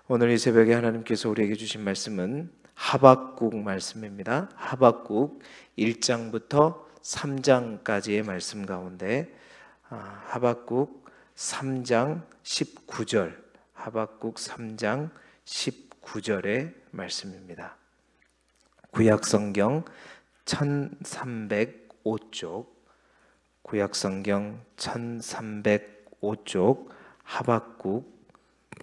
오늘 이 새벽에 하나님께서 우리에게 주신 말씀은 하박국 말씀입니다. 하박국 1장부터 3장까지의 말씀 가운데 하박국 3장 19절, 하박국 3장 19절의 말씀입니다. 구약성경 1305쪽, 구약성경 1305쪽 하박국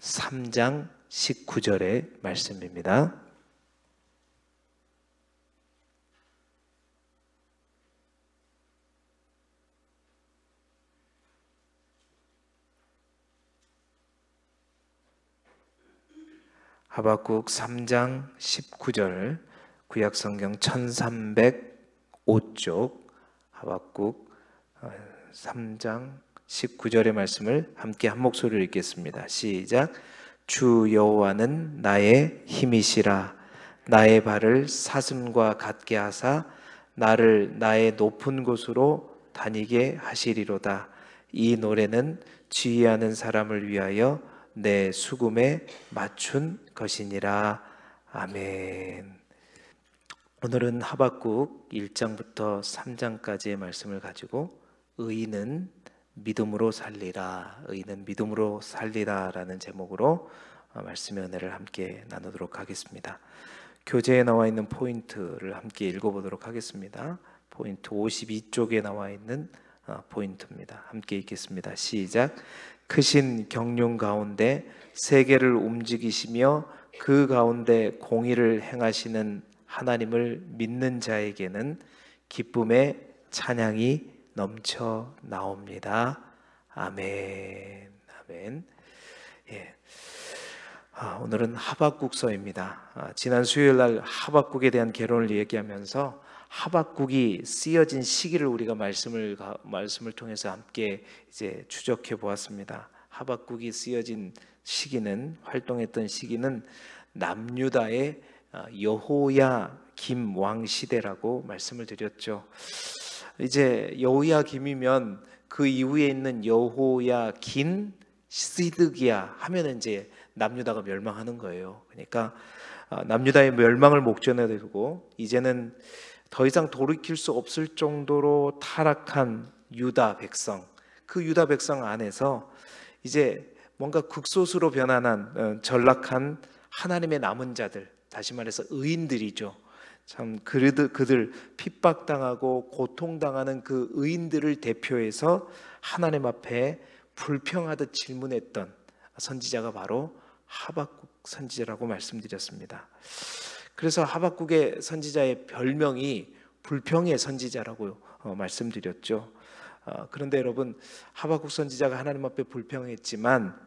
3장 19절의 말씀입니다. 하박국 3장 19절, 구약성경 1305쪽 하박국 3장 19절의 말씀을 함께 한 목소리로 읽겠습니다. 시작. 주 여호와는 나의 힘이시라. 나의 발을 사슴과 같게 하사 나를 나의 높은 곳으로 다니게 하시리로다. 이 노래는 지휘하는 사람을 위하여 내 수금에 맞춘 것이니라. 아멘. 오늘은 하박국 1장부터 3장까지의 말씀을 가지고 의인은 믿음으로 살리라, 의인은 믿음으로 살리라 라는 제목으로 말씀의 은혜를 함께 나누도록 하겠습니다. 교재에 나와 있는 포인트를 함께 읽어보도록 하겠습니다. 포인트 52쪽에 나와 있는 포인트입니다. 함께 읽겠습니다. 시작. 크신 경륜 가운데 세계를 움직이시며 그 가운데 공의를 행하시는 하나님을 믿는 자에게는 기쁨의 찬양이 넘쳐 나옵니다. 아멘. 아멘. 예. 오늘은 하박국서입니다. 지난 수요일 날 하박국에 대한 개론을 얘기하면서 하박국이 쓰여진 시기를 우리가 말씀을 통해서 함께 이제 추적해 보았습니다. 하박국이 쓰여진 시기는, 활동했던 시기는 남유다의 여호야김 왕 시대라고 말씀을 드렸죠. 이제 여호야김이면 그 이후에 있는 여호야긴, 시드기야 하면 이제 남유다가 멸망하는 거예요. 그러니까 남유다의 멸망을 목전에 두고 이제는 더 이상 돌이킬 수 없을 정도로 타락한 유다 백성, 그 유다 백성 안에서 이제 뭔가 극소수로 변환한 전락한 하나님의 남은 자들, 다시 말해서 의인들이죠. 참 그들 핍박당하고 고통당하는 그 의인들을 대표해서 하나님 앞에 불평하듯 질문했던 선지자가 바로 하박국 선지자라고 말씀드렸습니다. 그래서 하박국의 선지자의 별명이 불평의 선지자라고 말씀드렸죠. 그런데 여러분, 하박국 선지자가 하나님 앞에 불평했지만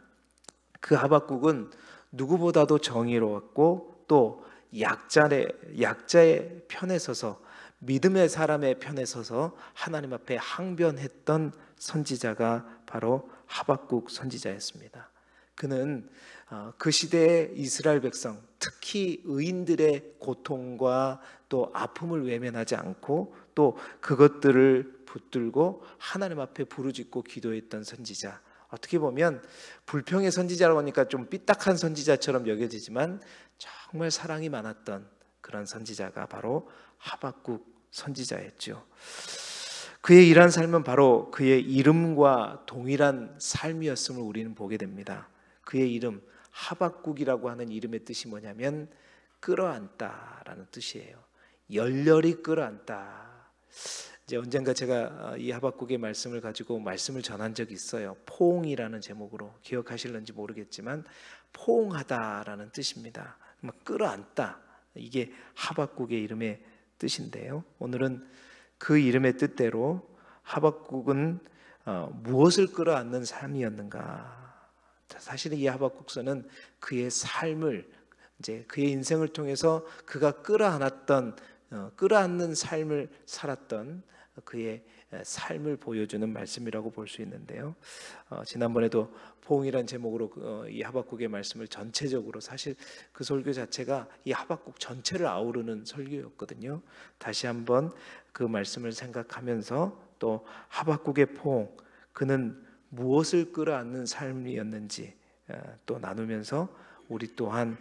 그 하박국은 누구보다도 정의로웠고 또 약자의 편에 서서, 믿음의 사람의 편에 서서 하나님 앞에 항변했던 선지자가 바로 하박국 선지자였습니다. 그는 그 시대의 이스라엘 백성, 특히 의인들의 고통과 또 아픔을 외면하지 않고 또 그것들을 붙들고 하나님 앞에 부르짖고 기도했던 선지자. 어떻게 보면 불평의 선지자라고 하니까 좀 삐딱한 선지자처럼 여겨지지만 정말 사랑이 많았던 그런 선지자가 바로 하박국 선지자였죠. 그의 일한 삶은 바로 그의 이름과 동일한 삶이었음을 우리는 보게 됩니다. 그의 이름 하박국이라고 하는 이름의 뜻이 뭐냐면 끌어안다라는 뜻이에요. 열렬히 끌어안다. 이제 언젠가 제가 이 하박국의 말씀을 가지고 말씀을 전한 적이 있어요. 포옹이라는 제목으로, 기억하실는지 모르겠지만 포옹하다라는 뜻입니다. 끌어안다, 이게 하박국의 이름의 뜻인데요. 오늘은 그 이름의 뜻대로 하박국은 무엇을 끌어안는 삶이었는가? 사실은 이 하박국서는 그의 삶을, 이제 그의 인생을 통해서 그가 끌어안는 삶을 살았던 그의 삶을 보여주는 말씀이라고 볼 수 있는데요. 지난번에도 포옹이란 제목으로 이 하박국의 말씀을 전체적으로, 사실 그 설교 자체가 이 하박국 전체를 아우르는 설교였거든요. 다시 한번 그 말씀을 생각하면서 또 하박국의 포옹, 그는 무엇을 끌어안는 삶이었는지 또 나누면서 우리 또한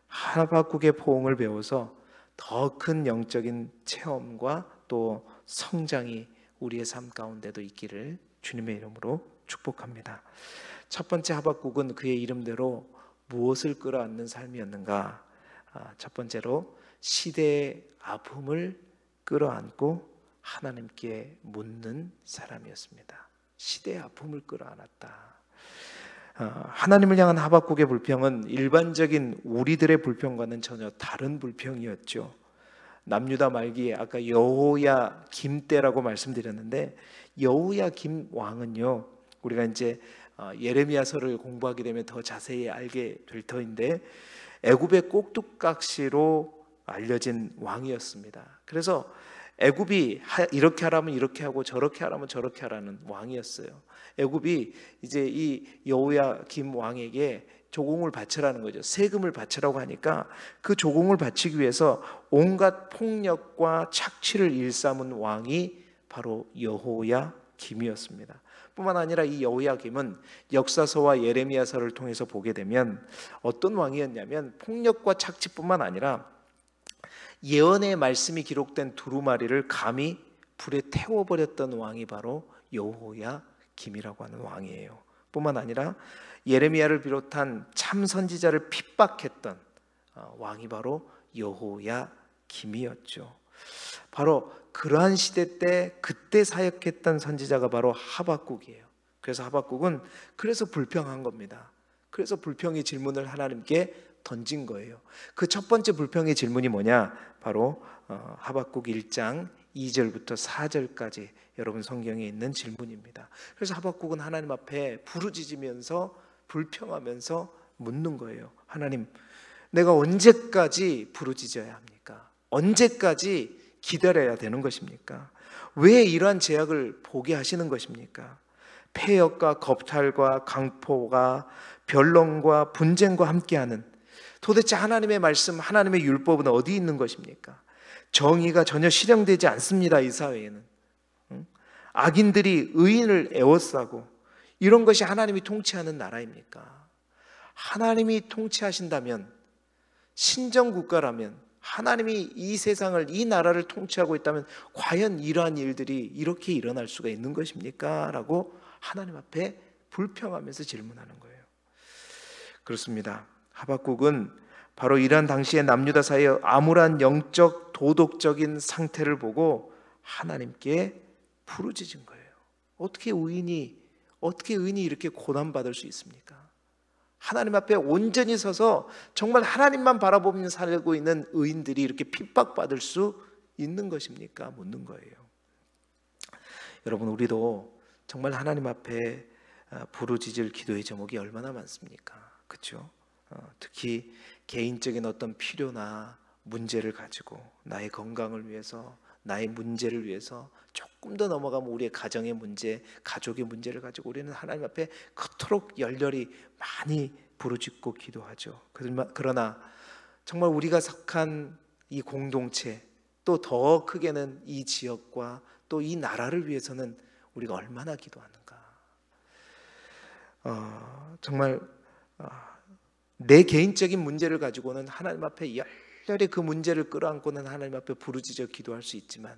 하박국의 포옹을 배워서 더 큰 영적인 체험과 또 성장이 우리의 삶 가운데도 있기를 주님의 이름으로 축복합니다. 첫 번째 하박국은 그의 이름대로 무엇을 끌어안는 삶이었는가? 첫 번째로 시대의 아픔을 끌어안고 하나님께 묻는 사람이었습니다. 시대의 아픔을 끌어안았다. 하나님을 향한 하박국의 불평은 일반적인 우리들의 불평과는 전혀 다른 불평이었죠. 남유다 말기에 아까 여호야김 때라고 말씀드렸는데, 여호야김 왕은요, 우리가 이제 예레미야서를 공부하게 되면 더 자세히 알게 될 터인데, 애굽의 꼭두각시로 알려진 왕이었습니다. 그래서 애굽이 이렇게 하라면 이렇게 하고 저렇게 하라면 저렇게 하라는 왕이었어요. 애굽이 이제 이 여호야김 왕에게 조공을 바치라는 거죠. 세금을 바치라고 하니까 그 조공을 바치기 위해서 온갖 폭력과 착취를 일삼은 왕이 바로 여호야김이었습니다. 뿐만 아니라 이 여호야김은 역사서와 예레미야서를 통해서 보게 되면 어떤 왕이었냐면, 폭력과 착취뿐만 아니라 예언의 말씀이 기록된 두루마리를 감히 불에 태워버렸던 왕이 바로 여호야김이라고 하는 왕이에요. 뿐만 아니라 예레미야를 비롯한 참 선지자를 핍박했던 왕이 바로 여호야김이었죠. 바로 그러한 시대 때 그때 사역했던 선지자가 바로 하박국이에요. 그래서 하박국은 그래서 불평한 겁니다. 그래서 불평의 질문을 하나님께 던진 거예요. 그 첫 번째 불평의 질문이 뭐냐? 바로 하박국 1장 2절부터 4절까지 여러분 성경에 있는 질문입니다. 그래서 하박국은 하나님 앞에 부르짖으면서 불평하면서 묻는 거예요. 하나님, 내가 언제까지 부르짖어야 합니까? 언제까지 기다려야 되는 것입니까? 왜 이러한 제약을 보게 하시는 것입니까? 폐역과 겁탈과 강포가 변론과 분쟁과 함께하는, 도대체 하나님의 말씀, 하나님의 율법은 어디 있는 것입니까? 정의가 전혀 실현되지 않습니다. 이 사회에는 악인들이 의인을 에워싸고, 이런 것이 하나님이 통치하는 나라입니까? 하나님이 통치하신다면, 신정국가라면, 하나님이 이 세상을, 이 나라를 통치하고 있다면 과연 이러한 일들이 이렇게 일어날 수가 있는 것입니까? 라고 하나님 앞에 불평하면서 질문하는 거예요. 그렇습니다. 하박국은 바로 이러한 당시의 남유다 사이의 암울한 영적 도덕적인 상태를 보고 하나님께 부르짖은 거예요. 어떻게 의인이 이렇게 고난받을 수 있습니까? 하나님 앞에 온전히 서서 정말 하나님만 바라보며 살고 있는 의인들이 이렇게 핍박받을 수 있는 것입니까? 묻는 거예요. 여러분, 우리도 정말 하나님 앞에 부르짖을 기도의 제목이 얼마나 많습니까? 그렇죠? 특히 개인적인 어떤 필요나 문제를 가지고, 나의 건강을 위해서, 나의 문제를 위해서 조금 더 넘어가면 우리의 가정의 문제, 가족의 문제를 가지고 우리는 하나님 앞에 그토록 열렬히 많이 부르짖고 기도하죠. 그러나 정말 우리가 속한 이 공동체, 또 더 크게는 이 지역과 또 이 나라를 위해서는 우리가 얼마나 기도하는가. 정말 내 개인적인 문제를 가지고는 하나님 앞에 열렬히 그 문제를 끌어안고는 하나님 앞에 부르짖어 기도할 수 있지만,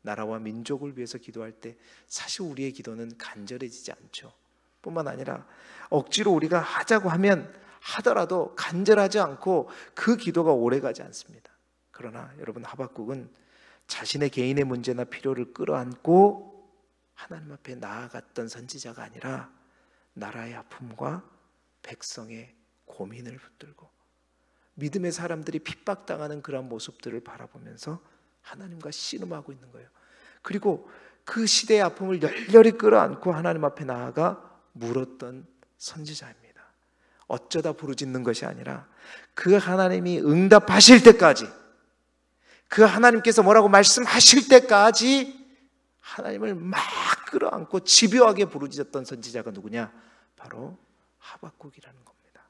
나라와 민족을 위해서 기도할 때 사실 우리의 기도는 간절해지지 않죠. 뿐만 아니라 억지로 우리가 하자고 하더라도 간절하지 않고 그 기도가 오래가지 않습니다. 그러나 여러분, 하박국은 자신의 개인의 문제나 필요를 끌어안고 하나님 앞에 나아갔던 선지자가 아니라 나라의 아픔과 백성의 고민을 붙들고 믿음의 사람들이 핍박당하는 그런 모습들을 바라보면서 하나님과 씨름하고 있는 거예요. 그리고 그 시대의 아픔을 열렬히 끌어안고 하나님 앞에 나아가 물었던 선지자입니다. 어쩌다 부르짖는 것이 아니라 그 하나님이 응답하실 때까지, 그 하나님께서 뭐라고 말씀하실 때까지 하나님을 막 끌어안고 집요하게 부르짖었던 선지자가 누구냐? 바로 하박국이라는 겁니다.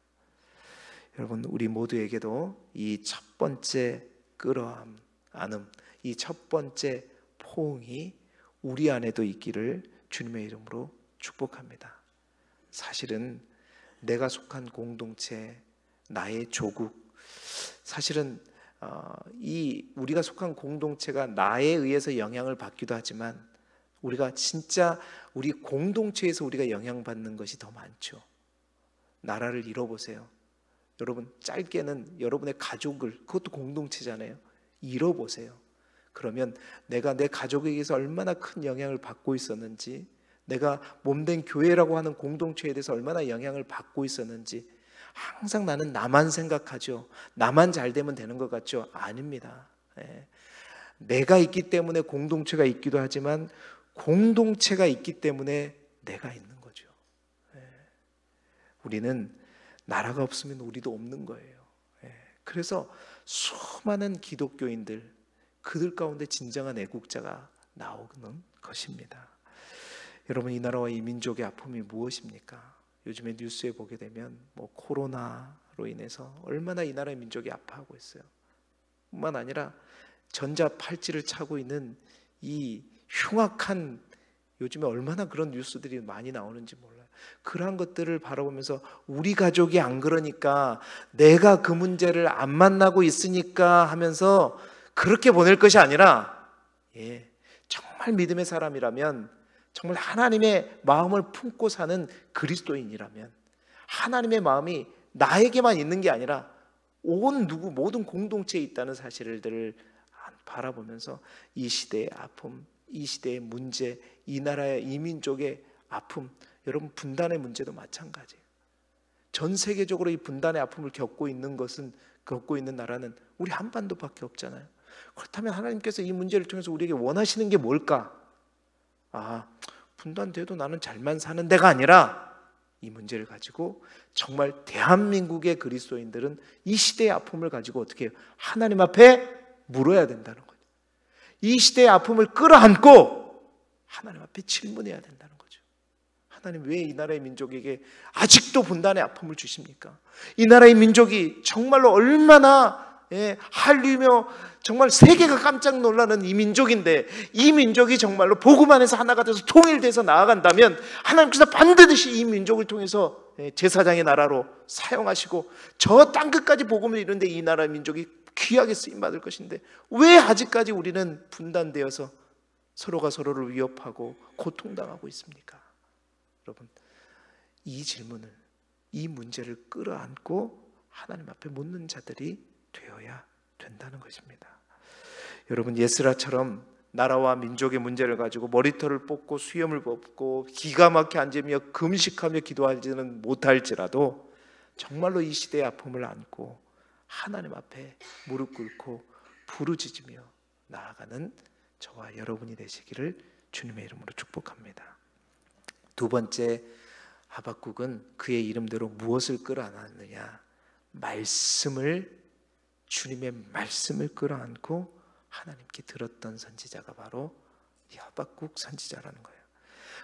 여러분, 우리 모두에게도 이 첫 번째 끌어안음, 이 첫 번째 포옹이 우리 안에도 있기를 주님의 이름으로 축복합니다. 사실은 내가 속한 공동체, 나의 조국. 사실은 이 우리가 속한 공동체가 나에 의해서 영향을 받기도 하지만 우리가 진짜 우리 공동체에서 우리가 영향받는 것이 더 많죠. 나라를 잃어보세요. 여러분, 짧게는 여러분의 가족을, 그것도 공동체잖아요. 잃어보세요. 그러면 내가 내 가족에게서 얼마나 큰 영향을 받고 있었는지, 내가 몸된 교회라고 하는 공동체에 대해서 얼마나 영향을 받고 있었는지. 항상 나는 나만 생각하죠. 나만 잘 되면 되는 것 같죠? 아닙니다. 내가 있기 때문에 공동체가 있기도 하지만 공동체가 있기 때문에 내가 있는 거죠. 우리는 나라가 없으면 우리도 없는 거예요. 그래서 수많은 기독교인들, 그들 가운데 진정한 애국자가 나오는 것입니다. 여러분, 이 나라와 이 민족의 아픔이 무엇입니까? 요즘에 뉴스에 보게 되면 코로나로 인해서 얼마나 이 나라의 민족이 아파하고 있어요. 뿐만 아니라 전자팔찌를 차고 있는 이 흉악한, 요즘에 얼마나 그런 뉴스들이 많이 나오는지 몰라요. 그러한 것들을 바라보면서 우리 가족이 안 그러니까, 내가 그 문제를 안 만나고 있으니까 하면서 그렇게 보낼 것이 아니라, 정말 믿음의 사람이라면, 정말 하나님의 마음을 품고 사는 그리스도인이라면, 하나님의 마음이 나에게만 있는 게 아니라 모든 공동체에 있다는 사실들을 바라보면서 이 시대의 아픔, 이 시대의 문제, 이 나라의 이 민족의 아픔, 여러분, 분단의 문제도 마찬가지예요. 전 세계적으로 이 분단의 아픔을 겪고 있는 나라는 우리 한반도밖에 없잖아요. 그렇다면 하나님께서 이 문제를 통해서 우리에게 원하시는 게 뭘까? 분단돼도 나는 잘만 사는 데가 아니라, 이 문제를 가지고 정말 대한민국의 그리스도인들은 이 시대의 아픔을 가지고 어떻게 해요? 하나님 앞에 물어야 된다는 거죠. 이 시대의 아픔을 끌어안고 하나님 앞에 질문해야 된다는 거죠. 하나님, 왜 이 나라의 민족에게 아직도 분단의 아픔을 주십니까? 이 나라의 민족이 정말로 얼마나 한류며 정말 세계가 깜짝 놀라는 이 민족인데, 이 민족이 정말로 복음 안에서 하나가 돼서 통일돼서 나아간다면 하나님께서 반드시 이 민족을 통해서 제사장의 나라로 사용하시고 저 땅끝까지 복음을 이루는데 이 나라의 민족이 귀하게 쓰임받을 것인데, 왜 아직까지 우리는 분단되어서 서로가 서로를 위협하고 고통당하고 있습니까? 여러분, 이 질문을, 이 문제를 끌어안고 하나님 앞에 묻는 자들이 되어야 된다는 것입니다. 여러분, 예스라처럼 나라와 민족의 문제를 가지고 머리털을 뽑고 수염을 뽑고 기가 막혀 앉으며 금식하며 기도하지는 못할지라도 정말로 이 시대의 아픔을 안고 하나님 앞에 무릎 꿇고 부르짖으며 나아가는 저와 여러분이 되시기를 주님의 이름으로 축복합니다. 두 번째, 하박국은 그의 이름대로 무엇을 끌어안았느냐? 주님의 말씀을 끌어안고 하나님께 들었던 선지자가 바로 하박국 선지자라는 거예요.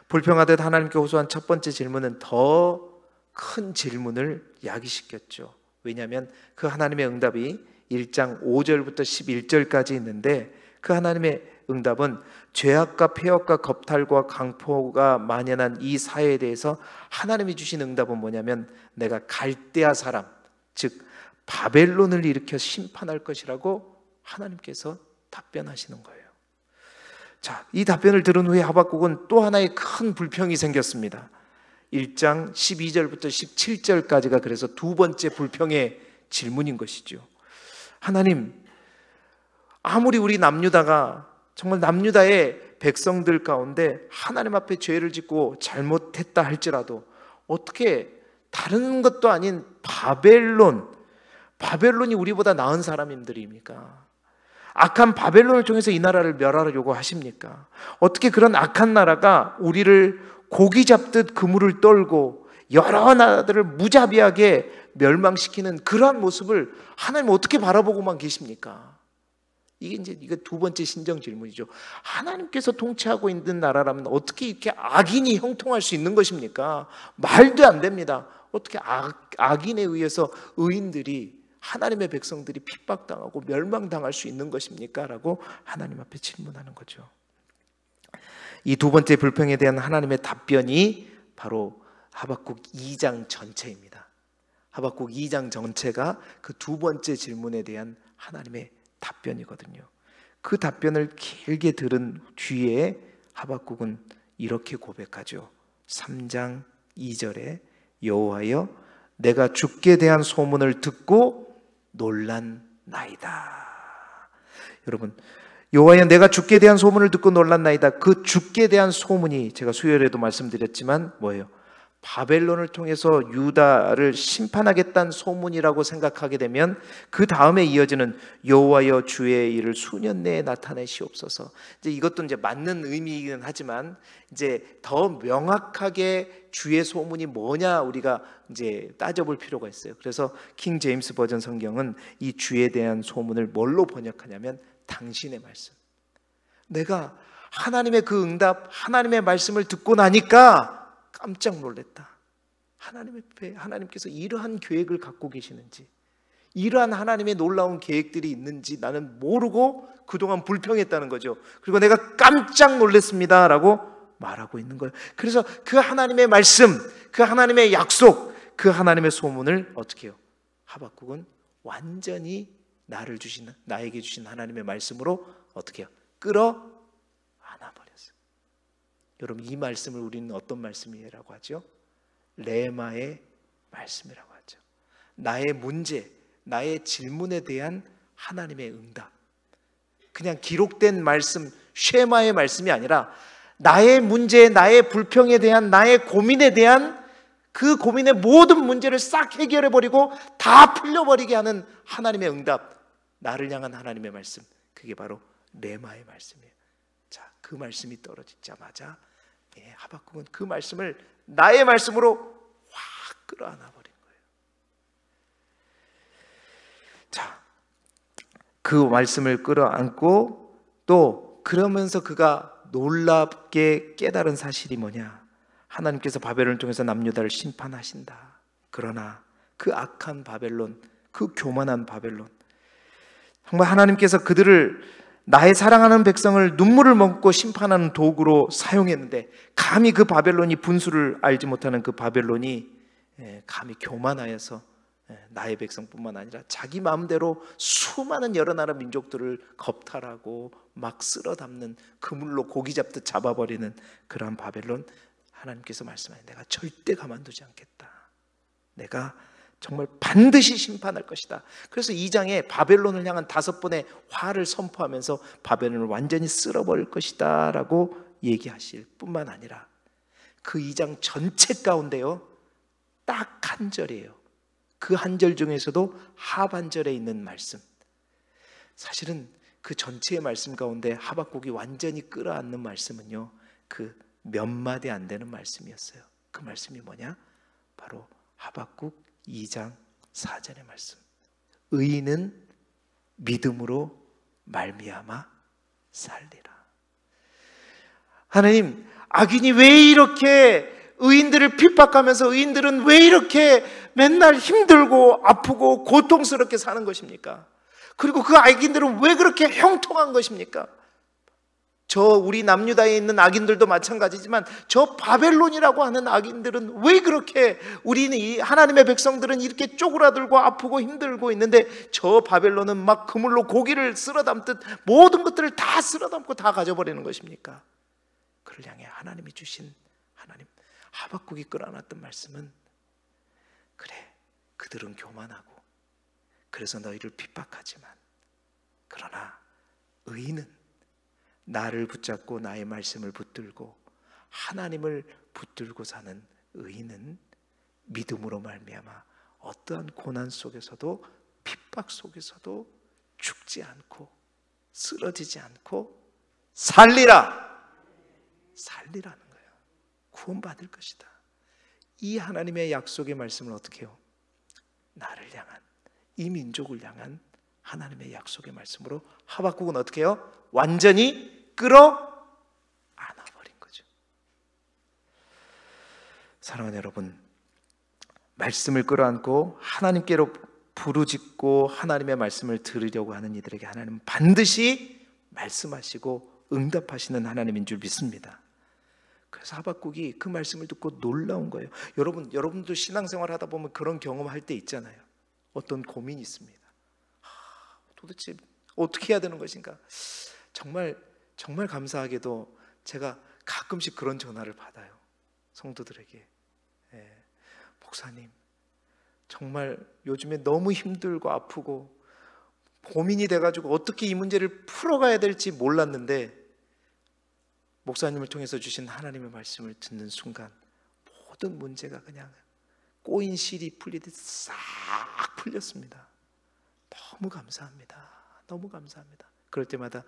불평하듯 하나님께 호소한 첫 번째 질문은 더 큰 질문을 야기시켰죠. 왜냐하면 그 하나님의 응답이 1장 5절부터 11절까지 있는데, 그 하나님의 응답은 죄악과 폐역과 겁탈과 강포가 만연한 이 사회에 대해서 하나님이 주신 응답은 뭐냐면, 내가 갈대아 사람, 즉 바벨론을 일으켜 심판할 것이라고 하나님께서 답변하시는 거예요. 자, 이 답변을 들은 후에 하박국은 또 하나의 큰 불평이 생겼습니다. 1장 12절부터 17절까지가 그래서 두 번째 불평의 질문인 것이죠. 하나님, 아무리 우리 남유다가 정말 남유다의 백성들 가운데 하나님 앞에 죄를 짓고 잘못했다 할지라도 어떻게 다른 것도 아닌 바벨론이 우리보다 나은 사람들입니까? 악한 바벨론을 통해서 이 나라를 멸하려고 하십니까? 어떻게 그런 악한 나라가 우리를 고기 잡듯 그물을 떨고 여러 나라들을 무자비하게 멸망시키는 그러한 모습을 하나님 어떻게 바라보고만 계십니까? 이게 두 번째 신정 질문이죠. 하나님께서 통치하고 있는 나라라면 어떻게 이렇게 악인이 형통할 수 있는 것입니까? 말도 안 됩니다. 어떻게 악인에 의해서 의인들이, 하나님의 백성들이 핍박당하고 멸망당할 수 있는 것입니까? 라고 하나님 앞에 질문하는 거죠. 이 두 번째 불평에 대한 하나님의 답변이 바로 하박국 2장 전체입니다. 하박국 2장 전체가 그 두 번째 질문에 대한 하나님의 답변이거든요. 그 답변을 길게 들은 뒤에 하박국은 이렇게 고백하죠. 3장 2절에 여호와여 내가 주께 대한 소문을 듣고 놀란나이다. 여러분, 여호와여 내가 주께 대한 소문을 듣고 놀란나이다. 그 주께 대한 소문이 제가 수요일에도 말씀드렸지만 뭐예요? 바벨론을 통해서 유다를 심판하겠다는 소문이라고 생각하게 되면 그 다음에 이어지는 여호와여 주의 일을 수년 내에 나타내시옵소서. 이제 이것도 이제 맞는 의미이긴 하지만 이제 더 명확하게 주의 소문이 뭐냐 우리가 이제 따져볼 필요가 있어요. 그래서 킹 제임스 버전 성경은 이 주에 대한 소문을 뭘로 번역하냐면 당신의 말씀. 내가 하나님의 그 응답, 하나님의 말씀을 듣고 나니까 깜짝 놀랐다. 하나님께서 이러한 계획을 갖고 계시는지, 이러한 하나님의 놀라운 계획들이 있는지 나는 모르고 그동안 불평했다는 거죠. 그리고 내가 깜짝 놀랐습니다 라고 말하고 있는 거예요. 그래서 그 하나님의 말씀, 그 하나님의 약속, 그 하나님의 소문을 어떻게 해요? 하박국은 완전히 나에게 주신 하나님의 말씀으로 어떻게 해요? 끌어 안아버렸어요. 여러분, 이 말씀을 우리는 어떤 말씀이라고 하죠? 레마의 말씀이라고 하죠. 나의 문제, 나의 질문에 대한 하나님의 응답. 그냥 기록된 말씀, 쉐마의 말씀이 아니라 나의 문제, 나의 불평에 대한, 나의 고민에 대한 그 고민의 모든 문제를 싹 해결해버리고 다 풀려버리게 하는 하나님의 응답, 나를 향한 하나님의 말씀, 그게 바로 레마의 말씀이에요. 자, 그 말씀이 떨어지자마자 하박국은 그 말씀을 나의 말씀으로 확 끌어안아 버린 거예요. 자, 그 말씀을 끌어안고 또 그러면서 그가 놀랍게 깨달은 사실이 뭐냐? 하나님께서 바벨론을 통해서 남유다를 심판하신다. 그러나 그 악한 바벨론, 그 교만한 바벨론, 정말 하나님께서 그들을 나의 사랑하는 백성을 눈물을 먹고 심판하는 도구로 사용했는데 감히 그 바벨론이 분수를 알지 못하는 그 바벨론이 감히 교만하여서 나의 백성뿐만 아니라 자기 마음대로 수많은 여러 나라 민족들을 겁탈하고 막 쓸어 담는, 그물로 고기 잡듯 잡아버리는 그러한 바벨론, 하나님께서 말씀하신 내가 절대 가만두지 않겠다. 내가 정말 반드시 심판할 것이다. 그래서 2장에 바벨론을 향한 5번의 화를 선포하면서 바벨론을 완전히 쓸어버릴 것이다 라고 얘기하실 뿐만 아니라 그 2장 전체 가운데요, 딱 한 절이에요. 그 한 절 중에서도 하반절에 있는 말씀, 사실은 그 전체의 말씀 가운데 하박국이 완전히 끌어안는 말씀은요, 그 몇 마디 안 되는 말씀이었어요. 그 말씀이 뭐냐? 바로 하박국 2장 4절의 말씀. 의인은 믿음으로 말미암아 살리라. 하나님, 악인이 왜 이렇게 의인들을 핍박하면서 의인들은 왜 이렇게 맨날 힘들고 아프고 고통스럽게 사는 것입니까? 그리고 그 악인들은 왜 그렇게 형통한 것입니까? 우리 남유다에 있는 악인들도 마찬가지지만 저 바벨론이라고 하는 악인들은 왜 그렇게, 우리는 이 하나님의 백성들은 이렇게 쪼그라들고 아프고 힘들고 있는데 저 바벨론은 막 그물로 고기를 쓸어 담듯 모든 것들을 다 쓸어 담고 다 가져버리는 것입니까? 그를 향해 하나님이 주신, 하나님, 하박국이 끌어안았던 말씀은, 그래, 그들은 교만하고 그래서 너희를 핍박하지만 그러나 의인은 나를 붙잡고 나의 말씀을 붙들고 하나님을 붙들고 사는 의인은 믿음으로 말미암아 어떠한 고난 속에서도 핍박 속에서도 죽지 않고 쓰러지지 않고 살리라는 거예요. 구원받을 것이다. 이 하나님의 약속의 말씀을 어떻게 해요? 나를 향한, 이 민족을 향한 하나님의 약속의 말씀으로 하박국은 어떻게 해요? 완전히 끌어 안아버린 거죠. 사랑하는 여러분, 말씀을 끌어안고 하나님께로 부르짖고 하나님의 말씀을 들으려고 하는 이들에게 하나님은 반드시 말씀하시고 응답하시는 하나님인 줄 믿습니다. 그래서 하박국이 그 말씀을 듣고 놀라운 거예요. 여러분도 신앙생활 하다 보면 그런 경험할 때 있잖아요. 어떤 고민이 있습니다. 도대체 어떻게 해야 되는 것인가? 정말 감사하게도 제가 가끔씩 그런 전화를 받아요. 성도들에게. 목사님, 정말 요즘에 너무 힘들고 아프고 고민이 돼가지고 어떻게 이 문제를 풀어가야 될지 몰랐는데 목사님을 통해서 주신 하나님의 말씀을 듣는 순간 모든 문제가 그냥 꼬인 실이 풀리듯 싹 풀렸습니다. 너무 감사합니다. 너무 감사합니다. 그럴 때마다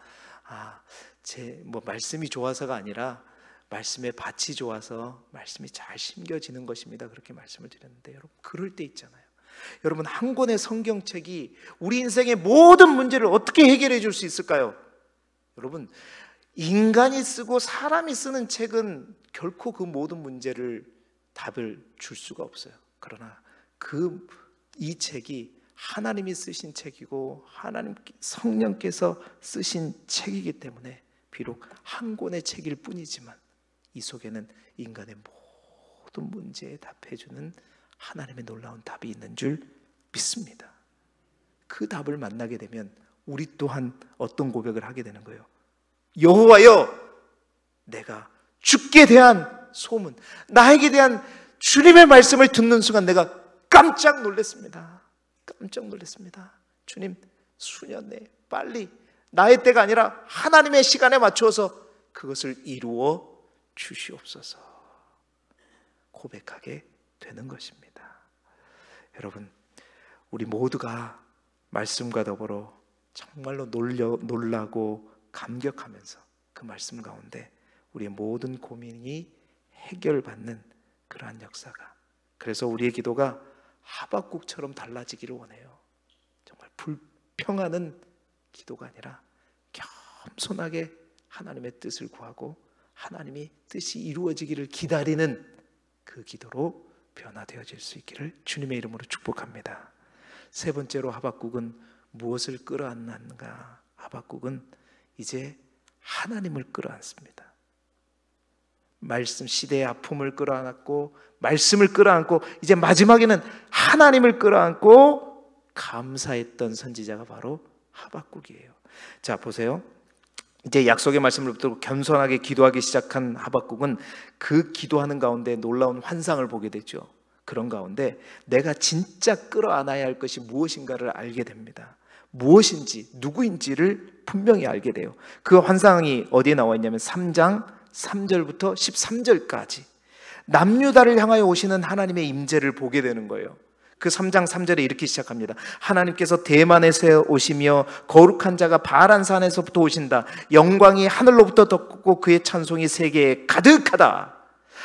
제 말씀이 좋아서가 아니라 말씀의 밭이 좋아서 말씀이 잘 심겨지는 것입니다. 그렇게 말씀을 드렸는데 여러분, 그럴 때 있잖아요. 여러분, 한 권의 성경책이 우리 인생의 모든 문제를 어떻게 해결해 줄 수 있을까요? 여러분, 인간이 쓰고 사람이 쓰는 책은 결코 그 모든 문제를 답을 줄 수가 없어요. 그러나 이 책이 하나님이 쓰신 책이고 하나님 성령께서 쓰신 책이기 때문에 비록 한 권의 책일 뿐이지만 이 속에는 인간의 모든 문제에 답해주는 하나님의 놀라운 답이 있는 줄 믿습니다. 그 답을 만나게 되면 우리 또한 어떤 고백을 하게 되는 거예요. 여호와여, 내가 주께 대한 소문, 나에게 대한 주님의 말씀을 듣는 순간 내가 깜짝 놀랐습니다. 깜짝 놀랐습니다. 주님, 수년 내에 빨리, 나의 때가 아니라 하나님의 시간에 맞추어서 그것을 이루어 주시옵소서 고백하게 되는 것입니다. 여러분, 우리 모두가 말씀과 더불어 정말로 놀라고 감격하면서 그 말씀 가운데 우리의 모든 고민이 해결받는 그러한 역사가, 그래서 우리의 기도가 하박국처럼 달라지기를 원해요. 정말 불평하는 기도가 아니라 겸손하게 하나님의 뜻을 구하고 하나님이 뜻이 이루어지기를 기다리는 그 기도로 변화되어질 수 있기를 주님의 이름으로 축복합니다. 세 번째로 하박국은 무엇을 끌어안는가? 하박국은 이제 하나님을 끌어안습니다. 말씀 시대의 아픔을 끌어안았고 말씀을 끌어안고 이제 마지막에는 하나님을 끌어안고 감사했던 선지자가 바로 하박국이에요. 자, 보세요. 이제 약속의 말씀을 붙들고 겸손하게 기도하기 시작한 하박국은 그 기도하는 가운데 놀라운 환상을 보게 되죠. 그런 가운데 내가 진짜 끌어안아야 할 것이 무엇인가를 알게 됩니다. 무엇인지, 누구인지를 분명히 알게 돼요. 그 환상이 어디에 나와 있냐면 3장 3절부터 13절까지 남유다를 향하여 오시는 하나님의 임재를 보게 되는 거예요. 그 3장 3절에 이렇게 시작합니다. 하나님께서 대만에서 오시며 거룩한 자가 바란산에서부터 오신다. 영광이 하늘로부터 덮고 그의 찬송이 세계에 가득하다.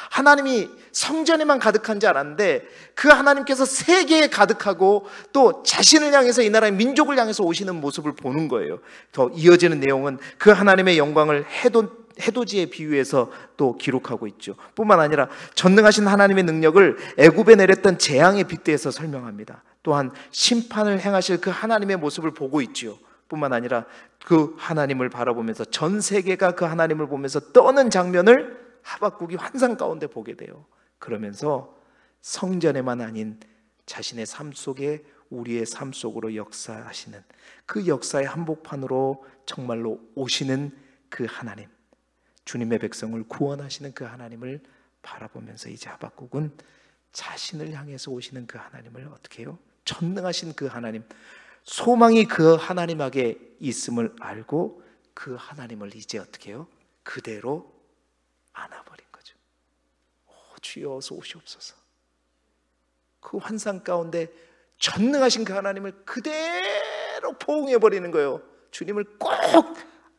하나님이 성전에만 가득한 줄 알았는데 그 하나님께서 세계에 가득하고 또 자신을 향해서 이 나라의 민족을 향해서 오시는 모습을 보는 거예요. 더 이어지는 내용은 그 하나님의 영광을 해돋이에 비유해서 또 기록하고 있죠. 뿐만 아니라 전능하신 하나님의 능력을 애굽에 내렸던 재앙에 빗대어서 설명합니다. 또한 심판을 행하실 그 하나님의 모습을 보고 있죠. 뿐만 아니라 그 하나님을 바라보면서 전 세계가 그 하나님을 보면서 떠는 장면을 하박국이 환상 가운데 보게 돼요. 그러면서 성전에만 아닌 자신의 삶 속에 우리의 삶 속으로 역사하시는 그 역사의 한복판으로 정말로 오시는 그 하나님, 주님의 백성을 구원하시는 그 하나님을 바라보면서 이제 하박국은 자신을 향해서 오시는 그 하나님을 어떻게 해요? 전능하신 그 하나님, 소망이 그 하나님에게 있음을 알고 그 하나님을 이제 어떻게 해요? 그대로 안아버린 거죠. 주여 어서 오시옵소서. 그 환상 가운데 전능하신 그 하나님을 그대로 포옹해버리는 거예요. 주님을 꼭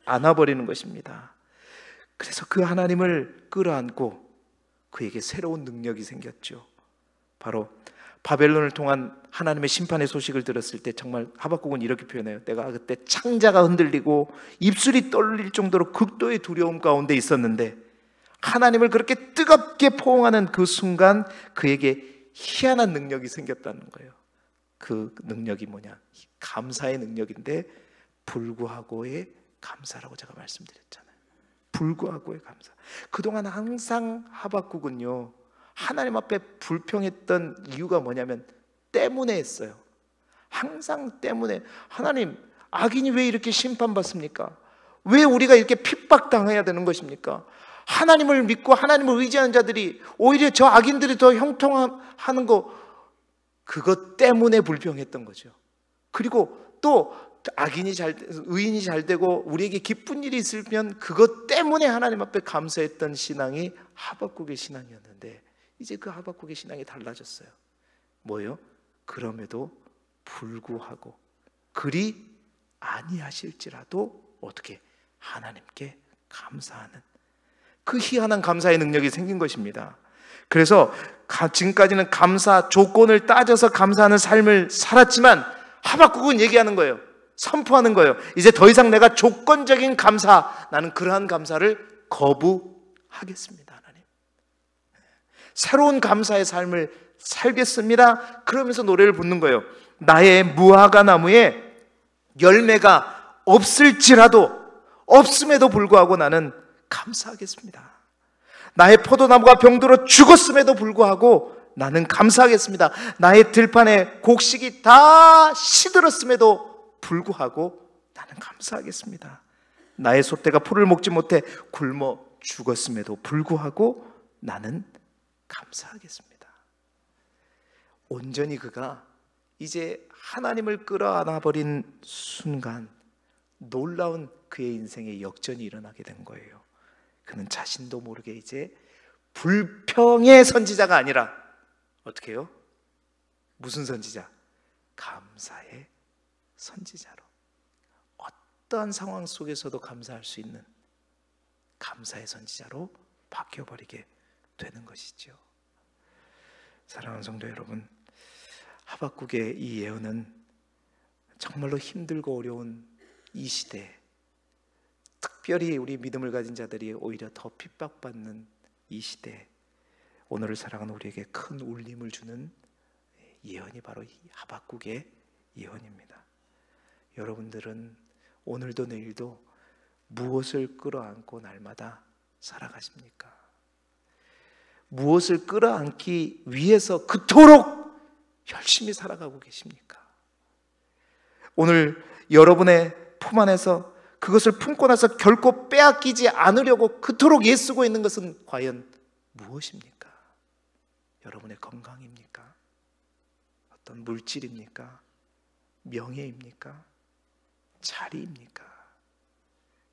안아버리는 것입니다. 그래서 그 하나님을 끌어안고 그에게 새로운 능력이 생겼죠. 바로 바벨론을 통한 하나님의 심판의 소식을 들었을 때 정말 하박국은 이렇게 표현해요. 내가 그때 창자가 흔들리고 입술이 떨릴 정도로 극도의 두려움 가운데 있었는데 하나님을 그렇게 뜨겁게 포옹하는 그 순간 그에게 희한한 능력이 생겼다는 거예요. 그 능력이 뭐냐? 감사의 능력인데 불구하고의 감사라고 제가 말씀드렸잖아요. 불구하고의 감사. 그동안 항상 하박국은요, 하나님 앞에 불평했던 이유가 뭐냐면 때문에 했어요. 항상 때문에. 하나님, 악인이 왜 이렇게 심판받습니까? 왜 우리가 이렇게 핍박당해야 되는 것입니까? 하나님을 믿고 하나님을 의지하는 자들이 오히려 저 악인들이 더 형통하는 거, 그것 때문에 불평했던 거죠. 그리고 또 의인이 잘 되고 우리에게 기쁜 일이 있으면 그것 때문에 하나님 앞에 감사했던 신앙이 하박국의 신앙이었는데, 이제 그 하박국의 신앙이 달라졌어요. 뭐예요? 그럼에도 불구하고 그리 아니하실지라도 어떻게 하나님께 감사하는 그 희한한 감사의 능력이 생긴 것입니다. 그래서 지금까지는 감사 조건을 따져서 감사하는 삶을 살았지만 하박국은 얘기하는 거예요. 선포하는 거예요. 이제 더 이상 내가 조건적인 감사, 나는 그러한 감사를 거부하겠습니다. 하나님, 새로운 감사의 삶을 살겠습니다. 그러면서 노래를 부르는 거예요. 나의 무화과 나무에 열매가 없음에도 불구하고 나는 감사하겠습니다. 나의 포도나무가 병들어 죽었음에도 불구하고 나는 감사하겠습니다. 나의 들판에 곡식이 다 시들었음에도 불구하고 나는 감사하겠습니다. 나의 소떼가 풀을 먹지 못해 굶어 죽었음에도 불구하고 나는 감사하겠습니다. 온전히 그가 이제 하나님을 끌어안아 버린 순간 놀라운 그의 인생에 역전이 일어나게 된 거예요. 그는 자신도 모르게 이제 불평의 선지자가 아니라 어떻게 해요? 무슨 선지자? 감사의 선지자로, 어떠한 상황 속에서도 감사할 수 있는 감사의 선지자로 바뀌어버리게 되는 것이죠. 사랑하는 성도 여러분, 하박국의 이 예언은 정말로 힘들고 어려운 이 시대, 특별히 우리 믿음을 가진 자들이 오히려 더 핍박받는 이 시대, 오늘을 살아가는 우리에게 큰 울림을 주는 예언이 바로 이 하박국의 예언입니다. 여러분들은 오늘도 내일도 무엇을 끌어안고 날마다 살아가십니까? 무엇을 끌어안기 위해서 그토록 열심히 살아가고 계십니까? 오늘 여러분의 품 안에서 그것을 품고 나서 결코 빼앗기지 않으려고 그토록 애쓰고 있는 것은 과연 무엇입니까? 여러분의 건강입니까? 어떤 물질입니까? 명예입니까? 자리입니까?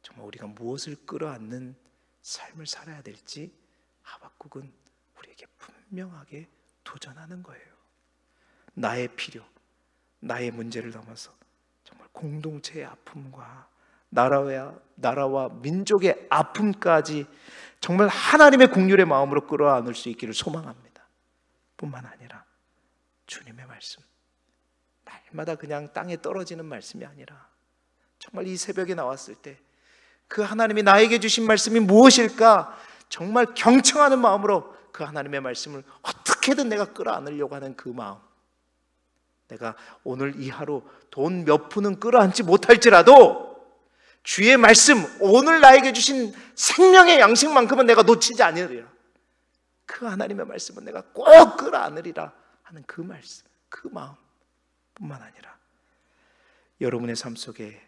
정말 우리가 무엇을 끌어안는 삶을 살아야 될지 하박국은 우리에게 분명하게 도전하는 거예요. 나의 필요, 나의 문제를 넘어서 정말 공동체의 아픔과 나라와 민족의 아픔까지 정말 하나님의 긍휼의 마음으로 끌어안을 수 있기를 소망합니다. 뿐만 아니라 주님의 말씀, 날마다 그냥 땅에 떨어지는 말씀이 아니라 정말 이 새벽에 나왔을 때 그 하나님이 나에게 주신 말씀이 무엇일까 정말 경청하는 마음으로 그 하나님의 말씀을 어떻게든 내가 끌어안으려고 하는 그 마음, 내가 오늘 이 하루 돈 몇 푼은 끌어안지 못할지라도 주의 말씀, 오늘 나에게 주신 생명의 양식만큼은 내가 놓치지 않으리라, 그 하나님의 말씀은 내가 꼭 끌어안으리라 하는 그 말씀, 그 마음뿐만 아니라 여러분의 삶 속에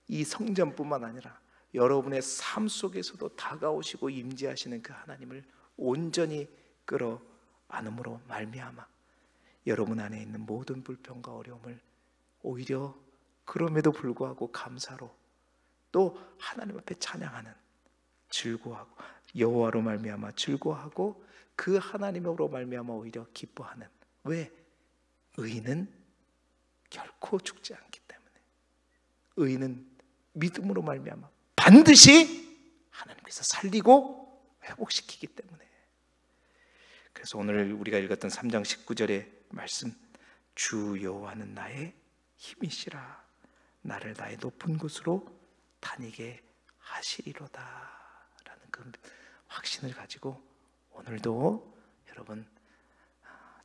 이 성전뿐만 아니라 여러분의 삶 속에서도 다가오시고 임재하시는 그 하나님을 온전히 끌어안음으로 말미암아 여러분 안에 있는 모든 불평과 어려움을 오히려 그럼에도 불구하고 감사로, 또 하나님 앞에 찬양하는, 즐거워하고 여호와로 말미암아 즐거워하고 그 하나님으로 말미암아 오히려 기뻐하는. 왜? 의인은 결코 죽지 않기 때문에, 의인은 믿음으로 말미암아 반드시 하나님께서 살리고 회복시키기 때문에. 그래서 오늘 우리가 읽었던 3장 19절의 말씀, 주 여호와는 나의 힘이시라, 나를 나의 높은 곳으로 다니게 하시리로다 라는 그 확신을 가지고 오늘도 여러분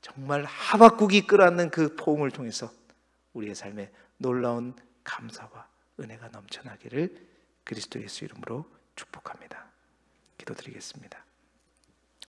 정말 하박국이 끌어안는 그 포옹을 통해서 우리의 삶에 놀라운 감사와 은혜가 넘쳐나기를 그리스도 예수 이름으로 축복합니다. 기도드리겠습니다.